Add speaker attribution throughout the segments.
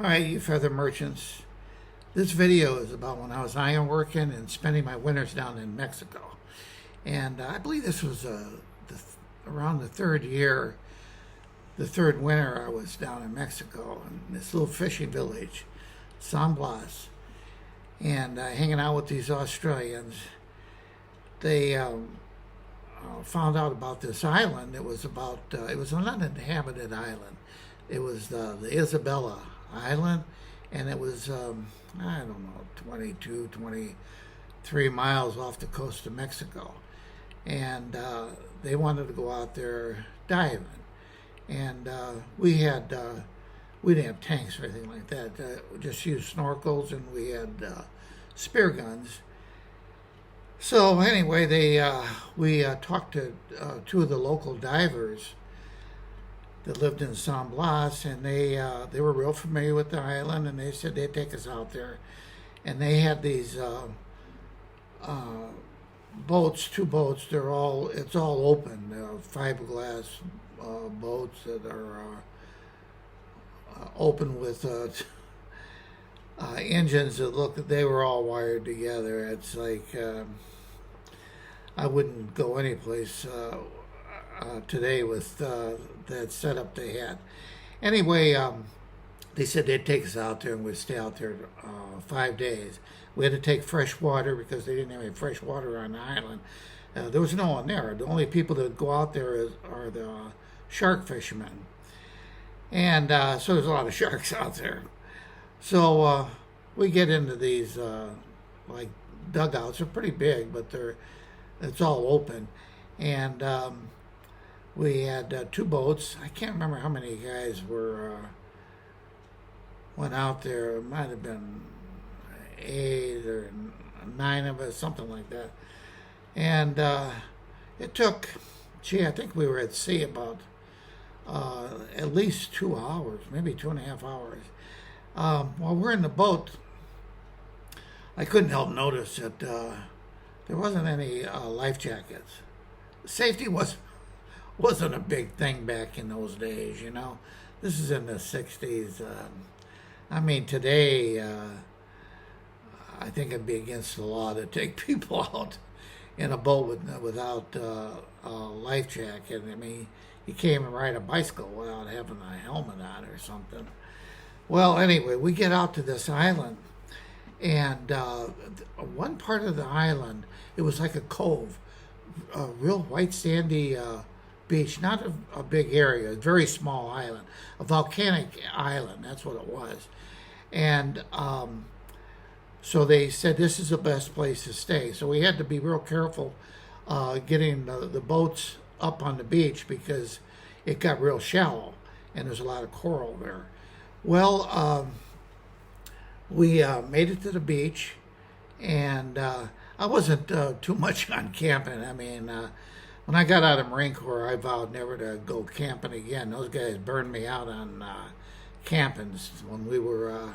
Speaker 1: Hi, you feather merchants. This video is about when I was iron working and spending my winters down in Mexico. And I believe this was around the third year, the third winter I was down in Mexico in this little fishing village, San Blas, and hanging out with these Australians. They found out about this island. It was it was an uninhabited island. It was the Isabella Island, and it was, I don't know, 22, 23 miles off the coast of Mexico. And they wanted to go out there diving. And we didn't have tanks or anything like that. We just used snorkels, and we had spear guns. So anyway, we talked to two of the local divers that lived in San Blas, and they were real familiar with the island, and they said they'd take us out there. And they had these boats, two boats. It's all open, fiberglass boats that are open with engines that they were all wired together. It's like I wouldn't go any place today with that setup they had. Anyway, they said they'd take us out there and we'd stay out there 5 days. We had to take fresh water because they didn't have any fresh water on the island. There was no one there. The only people that go out there are the shark fishermen. And so there's a lot of sharks out there. So we get into these like dugouts. They're pretty big, but it's all open. And we had two boats. I can't remember how many guys went out there. It might have been 8 or 9 of us, something like that. And it took, I think we were at sea about at least 2 hours, maybe 2.5 hours. While we're in the boat, I couldn't help notice that there wasn't any life jackets. Safety wasn't a big thing back in those days, you know. This is in the 60s. I mean, today, I think it'd be against the law to take people out in a boat without a life jacket. I mean, you can't even ride a bicycle without having a helmet on or something. Well, anyway, we get out to this island, and one part of the island, it was like a cove, a real white sandy beach, not a big area, a very small island, a volcanic island, that's what it was. And so they said this is the best place to stay. So we had to be real careful getting the boats up on the beach because it got real shallow and there's a lot of coral there. Well, we made it to the beach, and I wasn't too much on camping. I mean, when I got out of Marine Corps, I vowed never to go camping again. Those guys burned me out on camping when we were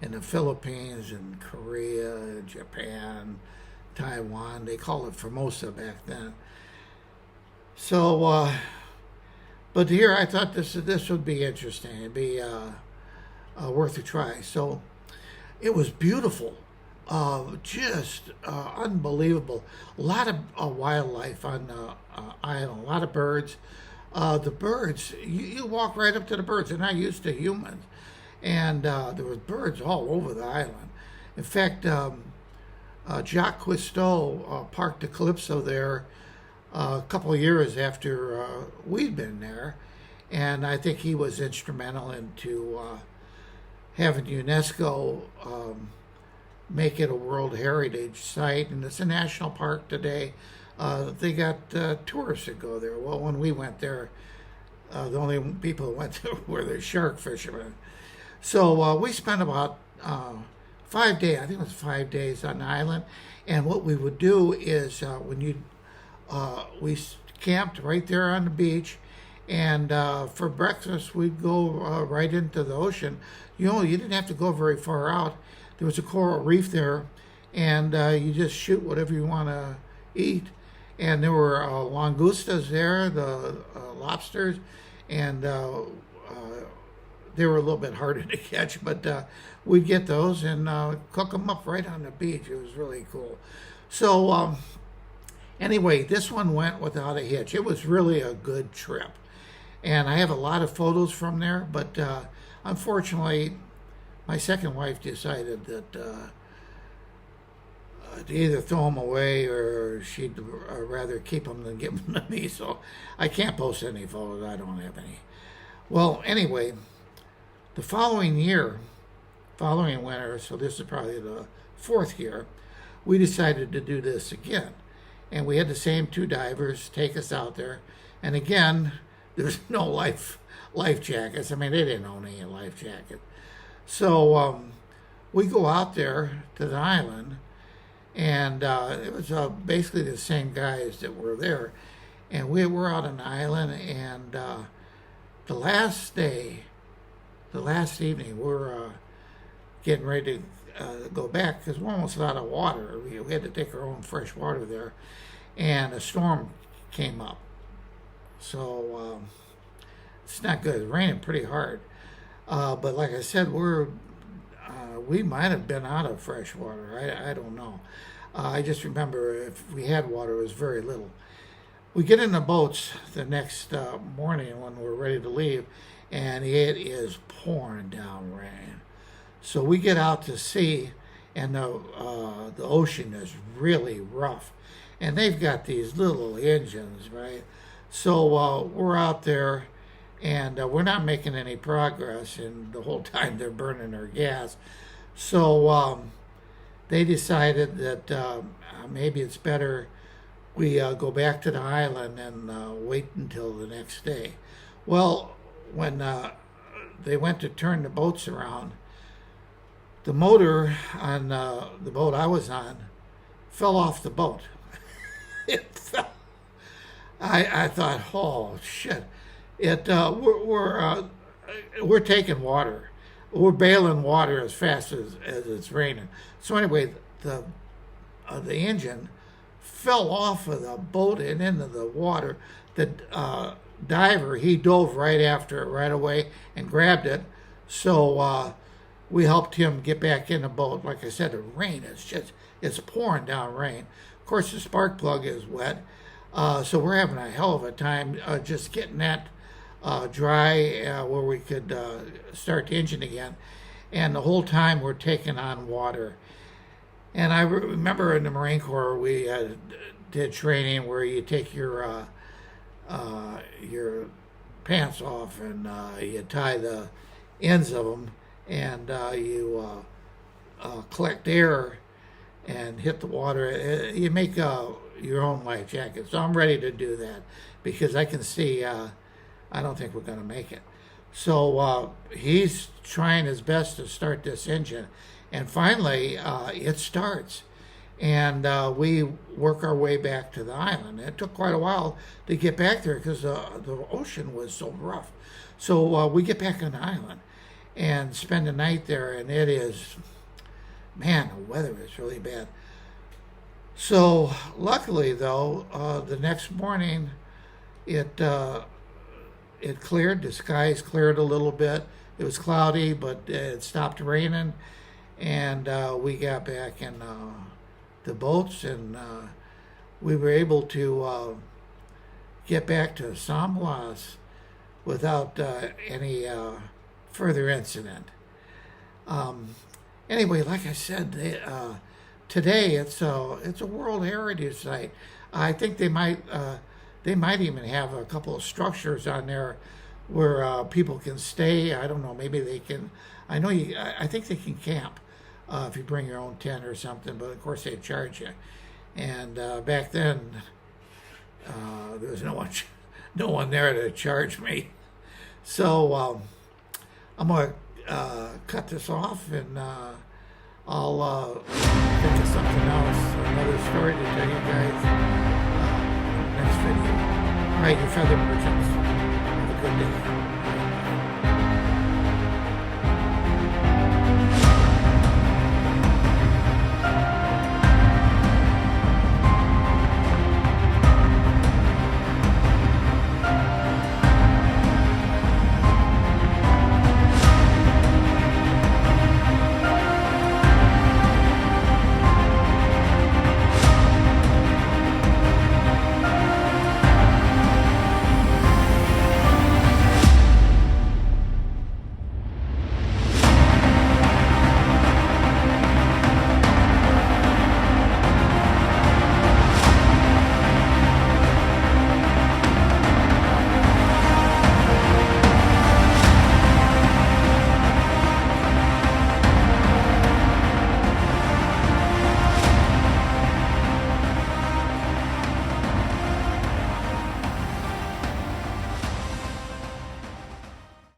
Speaker 1: in the Philippines and Korea, Japan, Taiwan. They called it Formosa back then. So, but here I thought this would be interesting. It'd be worth a try. So it was beautiful. Just unbelievable. A lot of wildlife on the island, a lot of birds. The birds, you walk right up to the birds. They're not used to humans. And there was birds all over the island. In fact, Jacques Cousteau parked the Calypso there a couple of years after we'd been there. And I think he was instrumental into having UNESCO make it a World Heritage Site, and it's a national park today. They got tourists that go there. Well, when we went there, the only people that went there were the shark fishermen. So we spent about 5 days, I think it was 5 days on the island. And what we would do is we camped right there on the beach, and for breakfast we'd go right into the ocean. You know, you didn't have to go very far out. There was a coral reef there, and you just shoot whatever you want to eat. And there were langostas there, the lobsters, and they were a little bit harder to catch, but we'd get those and cook them up right on the beach. It was really cool. So anyway, this one went without a hitch. It was really a good trip. And I have a lot of photos from there, but unfortunately, my second wife decided that to either throw them away or she'd rather keep them than give them to me. So I can't post any photos. I don't have any. Well, anyway, the following winter, so this is probably the fourth year, we decided to do this again. And we had the same two divers take us out there. And again, there's no life jackets. I mean, they didn't own any life jacket. So we go out there to the island, and it was basically the same guys that were there. And we were out on the island, and the last evening, we're getting ready to go back because we're almost out of water. We had to take our own fresh water there, and a storm came up. So it's not good. It's raining pretty hard. But like I said, we might have been out of fresh water. I don't know. I just remember if we had water, it was very little. We get in the boats the next morning when we're ready to leave, and it is pouring down rain. So we get out to sea, and the ocean is really rough. And they've got these little engines, right? So we're out there, and we're not making any progress, and the whole time they're burning their gas. So they decided that maybe it's better we go back to the island and wait until the next day. Well, when they went to turn the boats around, the motor on the boat I was on fell off the boat. It fell. I thought, oh shit! We're taking water. We're bailing water as fast as it's raining. So anyway, the engine fell off of the boat and into the water. The diver, he dove right after it right away and grabbed it. So we helped him get back in the boat. Like I said, the rain is it's pouring down rain. Of course, the spark plug is wet. So we're having a hell of a time just getting that dry where we could start the engine again. And the whole time we're taking on water. And I remember in the Marine Corps we did training where you take your pants off and you tie the ends of them, and you collect air and hit the water. You make your own life jacket. So I'm ready to do that because I can see I don't think we're going to make it. So he's trying his best to start this engine. And finally, it starts. And we work our way back to the island. It took quite a while to get back there because the ocean was so rough. So we get back on the island and spend the night there. And it is, man, the weather is really bad. So luckily, though, the next morning, it cleared. The skies cleared a little bit. It was cloudy, but it stopped raining. And we got back in the boats, and we were able to get back to San Blas without any further incident. Anyway, like I said, today it's a World Heritage Site. I think they might even have a couple of structures on there where people can stay. I don't know. Maybe they can. I think they can camp if you bring your own tent or something. But of course they charge you. And back then there was no one there to charge me. So I'm gonna cut this off, and I'll think of something else, another story to tell you guys next video. All right, you feather merchants. Have a good day.